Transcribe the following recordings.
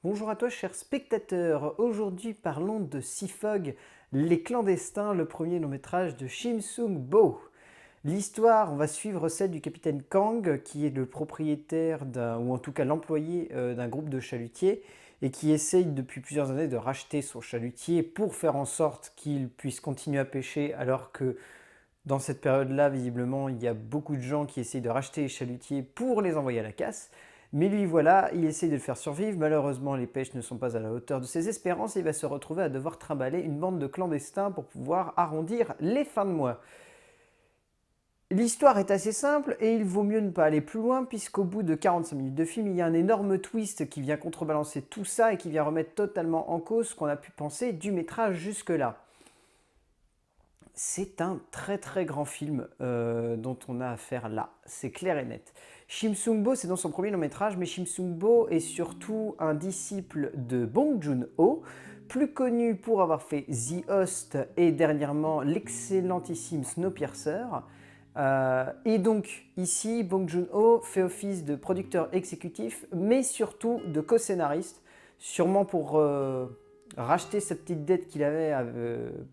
Bonjour à toi chers spectateurs, aujourd'hui parlons de Seafog, Les Clandestins, le premier long métrage de Shim Sung-bo. L'histoire, on va suivre celle du capitaine Kang, qui est le propriétaire ou en tout cas l'employé d'un groupe de chalutiers, et qui essaye depuis plusieurs années de racheter son chalutier pour faire en sorte qu'il puisse continuer à pêcher, alors que dans cette période-là, visiblement, il y a beaucoup de gens qui essayent de racheter les chalutiers pour les envoyer à la casse. Mais lui, voilà, il essaie de le faire survivre. Malheureusement, les pêches ne sont pas à la hauteur de ses espérances et il va se retrouver à devoir trimballer une bande de clandestins pour pouvoir arrondir les fins de mois. L'histoire est assez simple et il vaut mieux ne pas aller plus loin puisqu'au bout de 45 minutes de film, il y a un énorme twist qui vient contrebalancer tout ça et qui vient remettre totalement en cause ce qu'on a pu penser du métrage jusque-là. C'est un très grand film dont on a affaire là, c'est clair et net. Shim Sung-bo, c'est dans son premier long métrage, mais Shim Sung-bo est surtout un disciple de Bong Joon-ho, plus connu pour avoir fait The Host et dernièrement l'excellentissime Snowpiercer. Et donc ici, Bong Joon-ho fait office de producteur exécutif, mais surtout de co-scénariste, sûrement pour racheter sa petite dette qu'il avait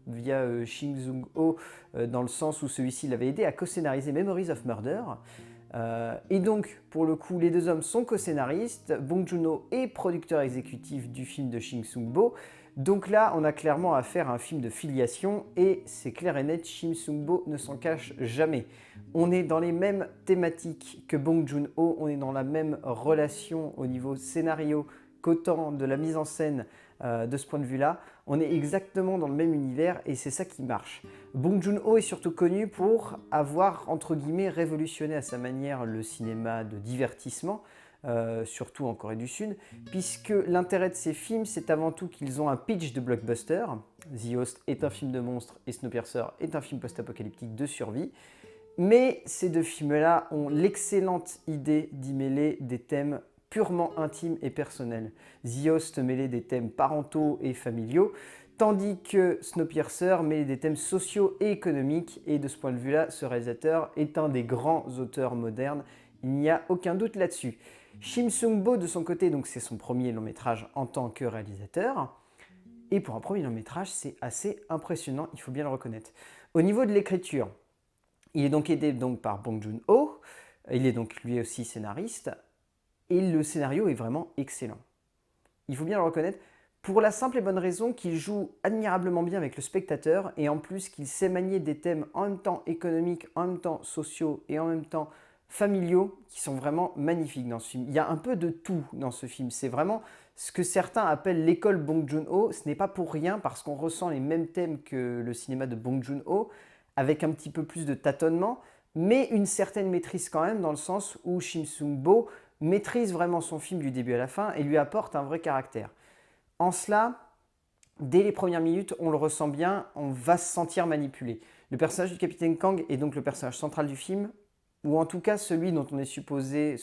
via Shim Sung-ho, dans le sens où celui-ci l'avait aidé à co-scénariser Memories of Murder. Et donc, pour le coup, les deux hommes sont co-scénaristes. Bong Joon-ho est producteur exécutif du film de Shim Sung-bo. Donc là, on a clairement affaire à un film de filiation et c'est clair et net, Shim Sung-bo ne s'en cache jamais. On est dans les mêmes thématiques que Bong Joon-ho, on est dans la même relation au niveau scénario qu'autant de la mise en scène de ce point de vue-là. On est exactement dans le même univers et c'est ça qui marche. Bong Joon-ho est surtout connu pour avoir, entre guillemets, révolutionné à sa manière le cinéma de divertissement, surtout en Corée du Sud, puisque l'intérêt de ces films, c'est avant tout qu'ils ont un pitch de blockbuster. The Host est un film de monstres et Snowpiercer est un film post-apocalyptique de survie. Mais ces deux films-là ont l'excellente idée d'y mêler des thèmes purement intimes et personnels. The Host mêlait des thèmes parentaux et familiaux, tandis que Snowpiercer mêlait des thèmes sociaux et économiques, et de ce point de vue-là, ce réalisateur est un des grands auteurs modernes, il n'y a aucun doute là-dessus. Shim Sung-bo, de son côté, donc c'est son premier long métrage en tant que réalisateur, et pour un premier long métrage, c'est assez impressionnant, il faut bien le reconnaître. Au niveau de l'écriture, il est donc aidé par Bong Joon-ho, il est donc lui aussi scénariste, et le scénario est vraiment excellent. Il faut bien le reconnaître, pour la simple et bonne raison qu'il joue admirablement bien avec le spectateur, et en plus qu'il sait manier des thèmes en même temps économiques, en même temps sociaux et en même temps familiaux, qui sont vraiment magnifiques dans ce film. Il y a un peu de tout dans ce film, c'est vraiment ce que certains appellent l'école Bong Joon-ho. Ce n'est pas pour rien, parce qu'on ressent les mêmes thèmes que le cinéma de Bong Joon-ho, avec un petit peu plus de tâtonnement, mais une certaine maîtrise quand même, dans le sens où Shim Sung-bo maîtrise vraiment son film du début à la fin et lui apporte un vrai caractère. En cela, dès les premières minutes, on le ressent bien, on va se sentir manipulé. Le personnage du capitaine Kang est donc le personnage central du film, ou en tout cas celui dont on est supposé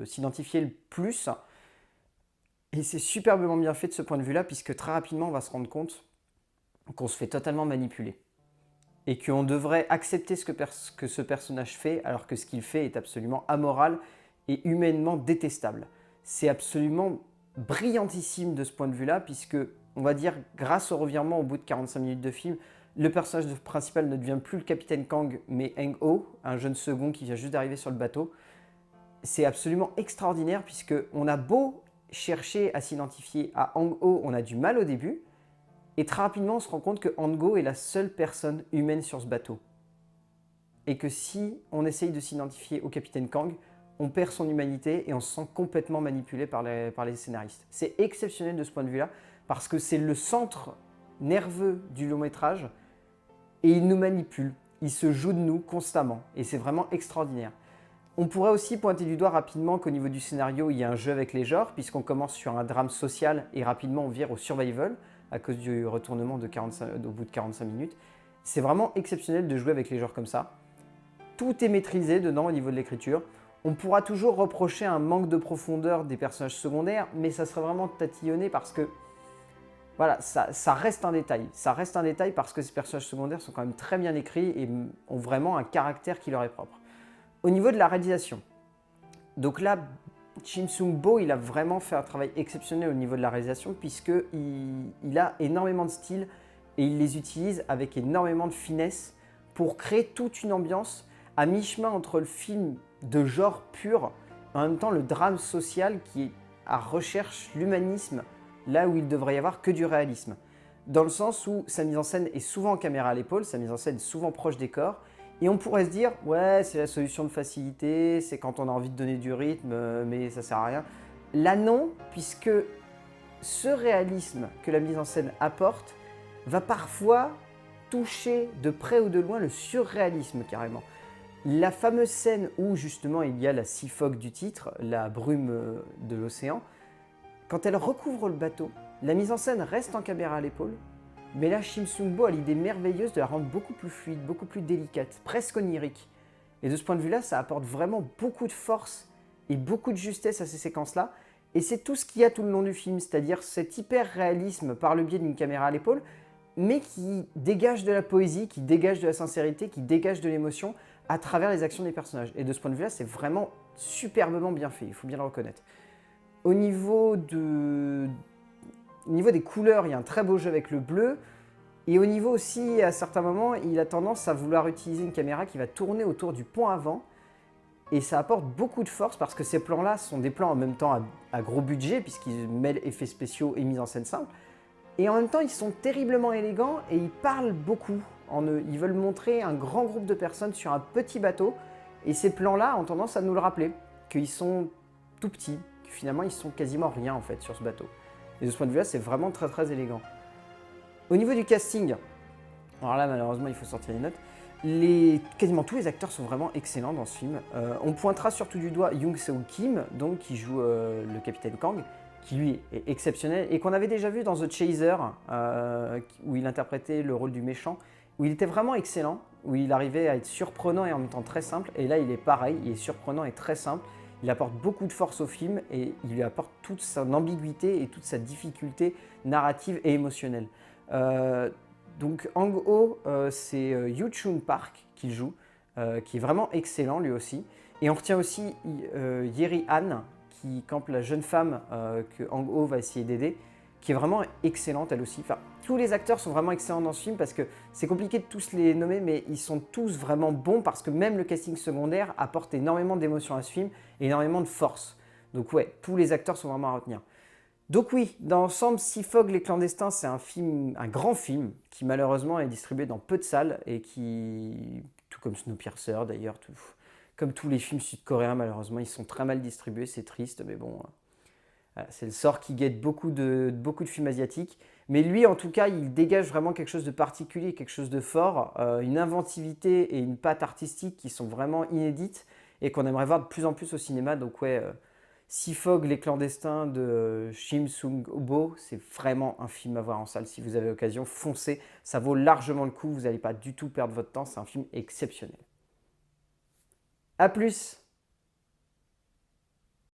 s'identifier le plus. Et c'est superbement bien fait de ce point de vue-là, puisque très rapidement on va se rendre compte qu'on se fait totalement manipuler. Et qu'on devrait accepter ce que ce personnage fait, alors que ce qu'il fait est absolument amoral et humainement détestable. C'est absolument brillantissime de ce point de vue-là, puisque, on va dire, grâce au revirement au bout de 45 minutes de film, le personnage principal ne devient plus le capitaine Kang, mais Heng-ho, un jeune second qui vient juste d'arriver sur le bateau. C'est absolument extraordinaire, puisqu'on a beau chercher à s'identifier à Heng-ho, on a du mal au début, et très rapidement on se rend compte que Heng-ho est la seule personne humaine sur ce bateau. Et que si on essaye de s'identifier au capitaine Kang, on perd son humanité et on se sent complètement manipulé par les scénaristes. C'est exceptionnel de ce point de vue-là, parce que c'est le centre nerveux du long métrage, et il nous manipule, il se joue de nous constamment, et c'est vraiment extraordinaire. On pourrait aussi pointer du doigt rapidement qu'au niveau du scénario, il y a un jeu avec les genres, puisqu'on commence sur un drame social et rapidement on vire au survival, à cause du retournement au bout de 45 minutes. C'est vraiment exceptionnel de jouer avec les genres comme ça. Tout est maîtrisé dedans au niveau de l'écriture. On pourra toujours reprocher un manque de profondeur des personnages secondaires, mais ça serait vraiment tatillonné, parce que voilà, ça reste un détail. Ça reste un détail parce que ces personnages secondaires sont quand même très bien écrits et ont vraiment un caractère qui leur est propre. Au niveau de la réalisation, donc là, Shim Sung-bo, il a vraiment fait un travail exceptionnel au niveau de la réalisation puisqu'il a énormément de styles et il les utilise avec énormément de finesse pour créer toute une ambiance à mi-chemin entre le film de genre pur et en même temps le drame social qui recherche l'humanisme là où il devrait y avoir que du réalisme. Dans le sens où sa mise en scène est souvent en caméra à l'épaule, sa mise en scène est souvent proche des corps, et on pourrait se dire, ouais, c'est la solution de facilité, c'est quand on a envie de donner du rythme, mais ça sert à rien. Là non, puisque ce réalisme que la mise en scène apporte va parfois toucher de près ou de loin le surréalisme carrément. La fameuse scène où justement il y a la sea fog du titre, la brume de l'océan, quand elle recouvre le bateau, la mise en scène reste en caméra à l'épaule, mais là Shim Sung-bo a l'idée merveilleuse de la rendre beaucoup plus fluide, beaucoup plus délicate, presque onirique. Et de ce point de vue-là, ça apporte vraiment beaucoup de force et beaucoup de justesse à ces séquences-là. Et c'est tout ce qu'il y a tout le long du film, c'est-à-dire cet hyper-réalisme par le biais d'une caméra à l'épaule, mais qui dégage de la poésie, qui dégage de la sincérité, qui dégage de l'émotion à travers les actions des personnages. Et de ce point de vue-là, c'est vraiment superbement bien fait, il faut bien le reconnaître. Au niveau des couleurs, il y a un très beau jeu avec le bleu. Et au niveau aussi, à certains moments, il a tendance à vouloir utiliser une caméra qui va tourner autour du pont avant. Et ça apporte beaucoup de force parce que ces plans-là sont des plans en même temps à gros budget, puisqu'ils mêlent effets spéciaux et mise en scène simple. Et en même temps, ils sont terriblement élégants et ils parlent beaucoup en eux. Ils veulent montrer un grand groupe de personnes sur un petit bateau. Et ces plans-là ont tendance à nous le rappeler, qu'ils sont tout petits, que finalement ils sont quasiment rien en fait sur ce bateau. Et de ce point de vue-là, c'est vraiment très très élégant. Au niveau du casting, alors là malheureusement il faut sortir les notes, quasiment tous les acteurs sont vraiment excellents dans ce film. On pointera surtout du doigt Young Seo-kim, donc qui joue le capitaine Kang, qui lui est exceptionnel et qu'on avait déjà vu dans The Chaser, où il interprétait le rôle du méchant, où il était vraiment excellent, où il arrivait à être surprenant et en même temps très simple. Et là il est pareil, il est surprenant et très simple. Il apporte beaucoup de force au film et il lui apporte toute son ambiguïté et toute sa difficulté narrative et émotionnelle. Donc Hang-oh, c'est Yoo Chun-park qu'il joue, qui est vraiment excellent lui aussi. Et on retient aussi Yeri Han, qui campe la jeune femme que Hang-oh va essayer d'aider, qui est vraiment excellente elle aussi. Enfin, tous les acteurs sont vraiment excellents dans ce film parce que c'est compliqué de tous les nommer, mais ils sont tous vraiment bons parce que même le casting secondaire apporte énormément d'émotion à ce film et énormément de force. Donc ouais, tous les acteurs sont vraiment à retenir. Donc oui, dans l'ensemble, Sea Fog, Les Clandestins, c'est un grand film qui malheureusement est distribué dans peu de salles et qui, tout comme Snowpiercer d'ailleurs, comme tous les films sud-coréens malheureusement, ils sont très mal distribués, c'est triste, mais bon, c'est le sort qui guette beaucoup de films asiatiques. Mais lui, en tout cas, il dégage vraiment quelque chose de particulier, quelque chose de fort, une inventivité et une patte artistique qui sont vraiment inédites et qu'on aimerait voir de plus en plus au cinéma. Donc ouais, Sea Fog, Les Clandestins de Shim Sung-bo, c'est vraiment un film à voir en salle. Si vous avez l'occasion, foncez, ça vaut largement le coup, vous n'allez pas du tout perdre votre temps, c'est un film exceptionnel. A plus!